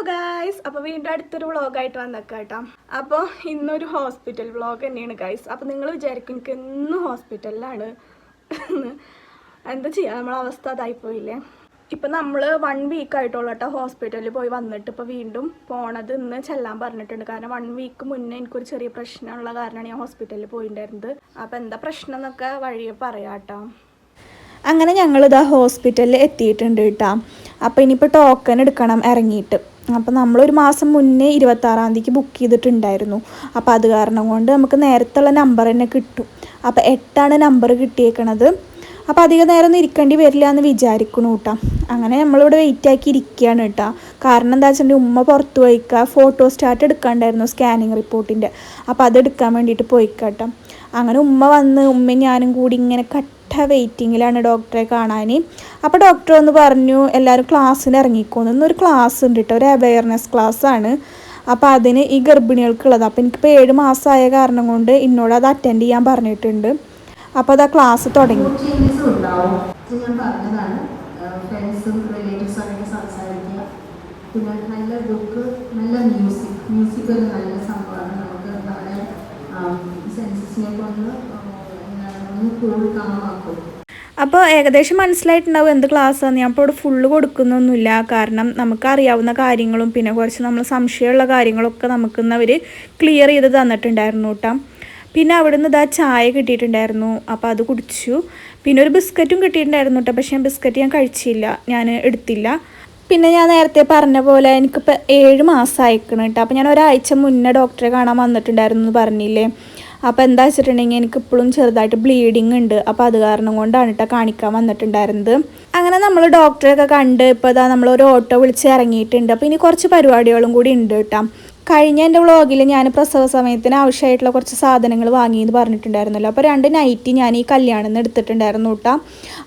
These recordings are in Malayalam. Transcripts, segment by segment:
ഗായ്സ്, അപ്പോൾ വീണ്ടും അടുത്തൊരു വ്ളോഗായിട്ട് വന്നേക്കാം കേട്ടോ. അപ്പോൾ ഇന്നൊരു ഹോസ്പിറ്റൽ വ്ളോഗ് തന്നെയാണ് ഗായ്സ്. അപ്പോൾ നിങ്ങൾ വിചാരിക്കും എനിക്ക് എന്നും ഹോസ്പിറ്റലിലാണ്. എന്താ ചെയ്യുക, നമ്മളെ അവസ്ഥ അതായിപ്പോയില്ലേ. ഇപ്പം നമ്മൾ 1 വീക്ക് ആയിട്ടുള്ളൂ കേട്ടോ ഹോസ്പിറ്റലിൽ പോയി വന്നിട്ട്. ഇപ്പോൾ വീണ്ടും പോണത് ഇന്ന് ചെല്ലാൻ പറഞ്ഞിട്ടുണ്ട്. കാരണം 1 വീക്ക് മുന്നേ എനിക്കൊരു ചെറിയ പ്രശ്നമുള്ള കാരണമാണ് ഞാൻ ഹോസ്പിറ്റലിൽ പോയിട്ടുണ്ടായിരുന്നത്. അപ്പോൾ എന്താ പ്രശ്നം എന്നൊക്കെ വഴിയെ പറയാം കേട്ടോ. അങ്ങനെ ഞങ്ങളിതാ ഹോസ്പിറ്റലിൽ എത്തിയിട്ടുണ്ട് കേട്ടോ. അപ്പോൾ ഇനിയിപ്പോൾ ടോക്കൺ എടുക്കണം ഇറങ്ങിയിട്ട്. അപ്പോൾ നമ്മളൊരു മാസം മുന്നേ 26-ാം തീയതിക്ക് ബുക്ക് ചെയ്തിട്ടുണ്ടായിരുന്നു. അപ്പോൾ അത് കാരണം കൊണ്ട് നമുക്ക് നേരത്തുള്ള നമ്പർ തന്നെ കിട്ടും. അപ്പോൾ 8 നമ്പർ കിട്ടിയേക്കണത്. അപ്പോൾ അധികം നേരം ഒന്നും ഇരിക്കേണ്ടി വരില്ല എന്ന് വിചാരിക്കണു കേട്ടോ. അങ്ങനെ നമ്മളിവിടെ വെയിറ്റ് ആക്കി ഇരിക്കുകയാണ് കേട്ടോ. കാരണം എന്താ വെച്ചിട്ടുണ്ടെങ്കിൽ ഉമ്മ പുറത്ത് പോയിക്കുക, ഫോട്ടോ സ്റ്റാറ്റ് എടുക്കാണ്ടായിരുന്നു സ്കാനിങ് റിപ്പോർട്ടിൻ്റെ. അപ്പോൾ അതെടുക്കാൻ വേണ്ടിയിട്ട് പോയിക്കട്ടോ. അങ്ങനെ ഉമ്മ വന്ന് ഉമ്മയും ഞാനും കൂടി ഇങ്ങനെ വെയിറ്റിങ്ങിലാണ് ഡോക്ടറെ കാണാൻ. അപ്പോൾ ഡോക്ടർ ഒന്ന് പറഞ്ഞു എല്ലാവരും ക്ലാസ്സിന് ഇറങ്ങിക്കോന്ന്. ഇന്നൊരു ക്ലാസ് ഉണ്ട് കേട്ടോ, ഒരു അവെയർനെസ് ക്ലാസ്സാണ്. അപ്പോൾ അതിന് ഈ ഗർഭിണികൾക്കുള്ളത്. അപ്പോൾ എനിക്കിപ്പോൾ 7 മാസമായ കാരണം കൊണ്ട് എന്നോട് അത് അറ്റൻഡ് ചെയ്യാൻ പറഞ്ഞിട്ടുണ്ട്. അപ്പോൾ അത് ആ ക്ലാസ് തുടങ്ങി. പിന്നെ നല്ല ബുക്ക്, നല്ല മ്യൂസിക് ഒരു നല്ല സംഭവമാണ്. നമുക്ക് നമ്മുടെ സെൻസസിനെ കൊണ്ട് അപ്പോൾ ഏകദേശം മനസ്സിലായിട്ടുണ്ടാവും എന്ത് ക്ലാസ്സാണ്. ഞാൻ ഇപ്പോൾ ഇവിടെ ഫുള്ള് കൊടുക്കുന്നൊന്നുമില്ല. കാരണം നമുക്കറിയാവുന്ന കാര്യങ്ങളും പിന്നെ കുറച്ച് നമ്മൾ സംശയമുള്ള കാര്യങ്ങളൊക്കെ നമുക്കിന്നവർ ക്ലിയർ ചെയ്ത് തന്നിട്ടുണ്ടായിരുന്നു കേട്ടോ. പിന്നെ അവിടെ നിന്ന് ഇതാ ചായ കിട്ടിയിട്ടുണ്ടായിരുന്നു. അപ്പോൾ അത് കുടിച്ചു. പിന്നെ ഒരു ബിസ്ക്കറ്റും കിട്ടിയിട്ടുണ്ടായിരുന്നു കേട്ടോ. പക്ഷേ ബിസ്ക്കറ്റ് ഞാൻ കഴിച്ചില്ല, ഞാൻ എടുത്തില്ല. പിന്നെ ഞാൻ നേരത്തെ പറഞ്ഞ പോലെ എനിക്കിപ്പോൾ 7 മാസം അയക്കണം കേട്ടോ. അപ്പോൾ ഞാൻ ഒരാഴ്ച മുന്നേ ഡോക്ടറെ കാണാൻ വന്നിട്ടുണ്ടായിരുന്നു എന്ന് പറഞ്ഞില്ലേ. അപ്പോൾ എന്താ വെച്ചിട്ടുണ്ടെങ്കിൽ എനിക്കിപ്പോഴും ചെറുതായിട്ട് ബ്ലീഡിങ് ഉണ്ട്. അപ്പോൾ അത് കാരണം കൊണ്ടാണ് കേട്ടോ കാണിക്കാൻ വന്നിട്ടുണ്ടായിരുന്നത്. അങ്ങനെ നമ്മൾ ഡോക്ടറെയൊക്കെ കണ്ട് ഇപ്പോൾ ഇതാ നമ്മളൊരു ഓട്ടോ വിളിച്ച് ഇറങ്ങിയിട്ടുണ്ട്. അപ്പോൾ ഇനി കുറച്ച് പരിപാടികളും കൂടി ഉണ്ട് കേട്ടോ. കഴിഞ്ഞ എൻ്റെ വ്ളോഗിൽ ഞാൻ പ്രസവ സമയത്തിന് ആവശ്യമായിട്ടുള്ള കുറച്ച് സാധനങ്ങൾ വാങ്ങിയെന്ന് പറഞ്ഞിട്ടുണ്ടായിരുന്നല്ലോ. അപ്പോൾ 2 നൈറ്റി ഞാൻ ഈ കല്യാണം നിന്ന് എടുത്തിട്ടുണ്ടായിരുന്നു കേട്ടോ.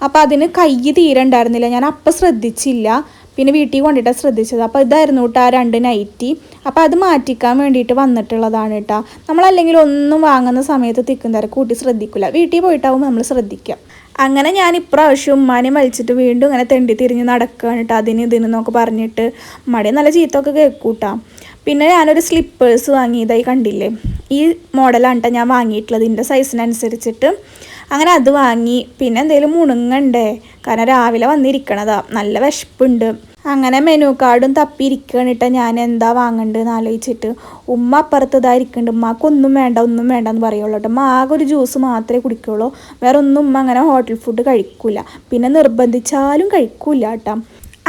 അപ്പോൾ അതിന് കൈ തീരെ ഉണ്ടായിരുന്നില്ല, ഞാൻ അപ്പം ശ്രദ്ധിച്ചില്ല. പിന്നെ വീട്ടിൽ കൊണ്ടിട്ട് ശ്രദ്ധിച്ചത്. അപ്പോൾ ഇതായിരുന്നു കേട്ടോ ആ 2 നൈറ്റി. അപ്പോൾ അത് മാറ്റിക്കാൻ വേണ്ടിയിട്ട് വന്നിട്ടുള്ളതാണ് കേട്ടോ. നമ്മളല്ലെങ്കിൽ ഒന്നും വാങ്ങുന്ന സമയത്ത് തിക്കും കൂട്ടി ശ്രദ്ധിക്കില്ല, വീട്ടിൽ പോയിട്ടാവുമ്പോൾ നമ്മൾ ശ്രദ്ധിക്കുക. അങ്ങനെ ഞാൻ ഇപ്രാവശ്യം ഉമ്മാനെ വലിച്ചിട്ട് വീണ്ടും ഇങ്ങനെ തെണ്ടി തിരിഞ്ഞ് നടക്കുകയാണ് കേട്ടോ. ഇതിനെന്നൊക്കെ പറഞ്ഞിട്ട് മടി നല്ല ചീത്തൊക്കെ കേൾക്കൂട്ടാ. പിന്നെ ഞാനൊരു സ്ലിപ്പേഴ്സ് വാങ്ങിയതായി കണ്ടില്ലേ, ഈ മോഡലാണ് കേട്ടോ ഞാൻ വാങ്ങിയിട്ടുള്ളത് ഇതിൻ്റെ സൈസിനനുസരിച്ചിട്ട്. അങ്ങനെ അത് വാങ്ങി. പിന്നെ എന്തെങ്കിലും മുണുങ്ങണ്ടേ, കാരണം രാവിലെ വന്നിരിക്കണതാ, നല്ല വിശപ്പുണ്ട്. അങ്ങനെ മെനു കാർഡും തപ്പിയിരിക്കുകയാണ് കേട്ടോ ഞാൻ എന്താ വാങ്ങേണ്ടതെന്ന് ആലോചിച്ചിട്ട്. ഉമ്മ അപ്പുറത്ത് ഇതായിരിക്കുന്നുണ്ട്. ഉമ്മക്ക് ഒന്നും വേണ്ട എന്ന് പറയുള്ളൂ കേട്ടോ. ഉമ്മ ആകെ ഒരു ജ്യൂസ് മാത്രമേ കുടിക്കുള്ളൂ, വേറെ ഒന്നും ഉമ്മ അങ്ങനെ ഹോട്ടൽ ഫുഡ് കഴിക്കൂല. പിന്നെ നിർബന്ധിച്ചാലും കഴിക്കൂല കേട്ടോ.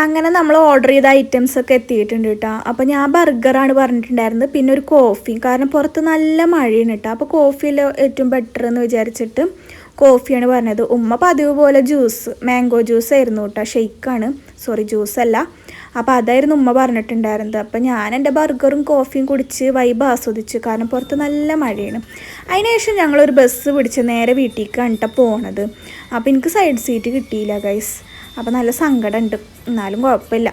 അങ്ങനെ നമ്മൾ ഓർഡർ ചെയ്ത ഐറ്റംസൊക്കെ എത്തിയിട്ടുണ്ട് കേട്ടോ. അപ്പോൾ ഞാൻ ബർഗറാണ് പറഞ്ഞിട്ടുണ്ടായിരുന്നത്, പിന്നെ ഒരു കോഫി. കാരണം പുറത്ത് നല്ല മഴയാണ് കേട്ടോ. അപ്പോൾ കോഫിയിൽ ഏറ്റവും ബെറ്റർ എന്ന് വിചാരിച്ചിട്ട് കോഫിയാണ് പറഞ്ഞത്. ഉമ്മ പതിവ് പോലെ ജ്യൂസ്, മാംഗോ ജ്യൂസ് ആയിരുന്നു കേട്ടോ, ഷെയ്ക്കാണ്, ജ്യൂസല്ല. അപ്പോൾ അതായിരുന്നു ഉമ്മ പറഞ്ഞിട്ടുണ്ടായിരുന്നത്. അപ്പോൾ ഞാൻ എൻ്റെ ബർഗറും കോഫിയും കുടിച്ച് വൈബ് ആസ്വദിച്ചു, കാരണം പുറത്ത് നല്ല മഴയാണ്. അതിനുശേഷം ഞങ്ങളൊരു ബസ് പിടിച്ച് നേരെ വീട്ടിലേക്കാണ് കേട്ടോ പോണത്. അപ്പോൾ എനിക്ക് സൈഡ് സീറ്റ് കിട്ടിയില്ല ഗൈസ്. അപ്പോൾ നല്ല സങ്കടമുണ്ട്, എന്നാലും കുഴപ്പമില്ല.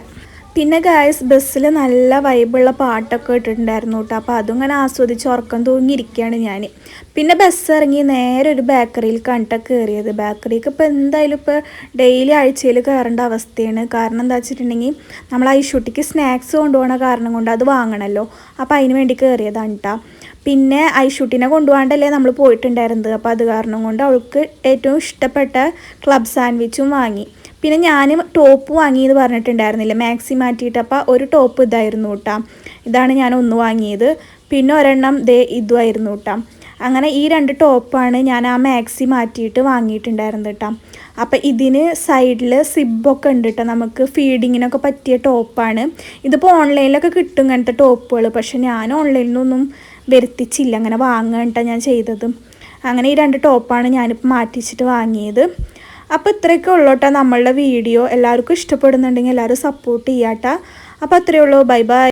പിന്നെ ഗൈസ് ബസ്സിൽ നല്ല വൈബുള്ള പാട്ടൊക്കെ ഇട്ടിട്ടുണ്ടായിരുന്നു കേട്ടോ. അപ്പോൾ അതും ഇങ്ങനെ ആസ്വദിച്ച് ഉറക്കം തൂങ്ങിയിരിക്കുകയാണ് ഞാൻ. പിന്നെ ബസ് ഇറങ്ങി നേരെ ഒരു ബേക്കറിയിൽ കണ്ടിട്ട് കയറിയത്. ബേക്കറിക്ക് ഇപ്പോൾ എന്തായാലും ഇപ്പോൾ ഡെയിലി ആഴ്ചയിൽ കയറേണ്ട അവസ്ഥയാണ്. കാരണം എന്താ വെച്ചിട്ടുണ്ടെങ്കിൽ നമ്മൾ ഐഷുട്ടിക്ക് സ്നാക്സ് കൊണ്ടുപോകണ കാരണം കൊണ്ട് അത് വാങ്ങണമല്ലോ. അപ്പോൾ അതിന് വേണ്ടി കയറിയതാണ് കേട്ടോ. പിന്നെ ഐഷുട്ടിനെ കൊണ്ടുപോകാണ്ടല്ലേ നമ്മൾ പോയിട്ടുണ്ടായിരുന്നത്. അപ്പോൾ അത് കാരണം കൊണ്ട് അവൾക്ക് ഏറ്റവും ഇഷ്ടപ്പെട്ട ക്ലബ് സാൻഡ്വിച്ചും വാങ്ങി. പിന്നെ ഞാൻ ടോപ്പ് വാങ്ങിയെന്ന് പറഞ്ഞിട്ടുണ്ടായിരുന്നില്ല, മാക്സി മാറ്റിയിട്ട്. അപ്പോൾ ഒരു ടോപ്പ് ഇതായിരുന്നു കേട്ടോ. ഇതാണ് ഞാൻ ഒന്ന് വാങ്ങിയത്. പിന്നെ ഒരെണ്ണം ഇതുമായിരുന്നു കേട്ടോ. അങ്ങനെ ഈ 2 ടോപ്പാണ് ഞാൻ ആ മാക്സി മാറ്റിയിട്ട് വാങ്ങിയിട്ടുണ്ടായിരുന്നത് കേട്ടോ. അപ്പോൾ ഇതിന് സൈഡിൽ സിബൊക്കെ ഉണ്ട് കേട്ടോ. നമുക്ക് ഫീഡിങ്ങിനൊക്കെ പറ്റിയ ടോപ്പാണ്. ഇതിപ്പോൾ ഓൺലൈനിലൊക്കെ കിട്ടും ഇങ്ങനത്തെ ടോപ്പുകൾ. പക്ഷെ ഞാൻ ഓൺലൈനിൽ നിന്നൊന്നും വരുത്തിച്ചില്ല, അങ്ങനെ വാങ്ങുക കേട്ടോ ഞാൻ ചെയ്തത്. അങ്ങനെ ഈ 2 ടോപ്പാണ് ഞാനിപ്പോൾ മാറ്റിച്ചിട്ട് വാങ്ങിയത്. അപ്പോൾ ഇത്രയൊക്കെ ഉള്ളൂ കേട്ടോ നമ്മളുടെ വീഡിയോ. എല്ലാവർക്കും ഇഷ്ടപ്പെടുന്നുണ്ടെങ്കിൽ എല്ലാവരും സപ്പോർട്ട് ചെയ്യാട്ടോ. അപ്പോൾ അത്രയേ ഉള്ളൂ. Bye bye.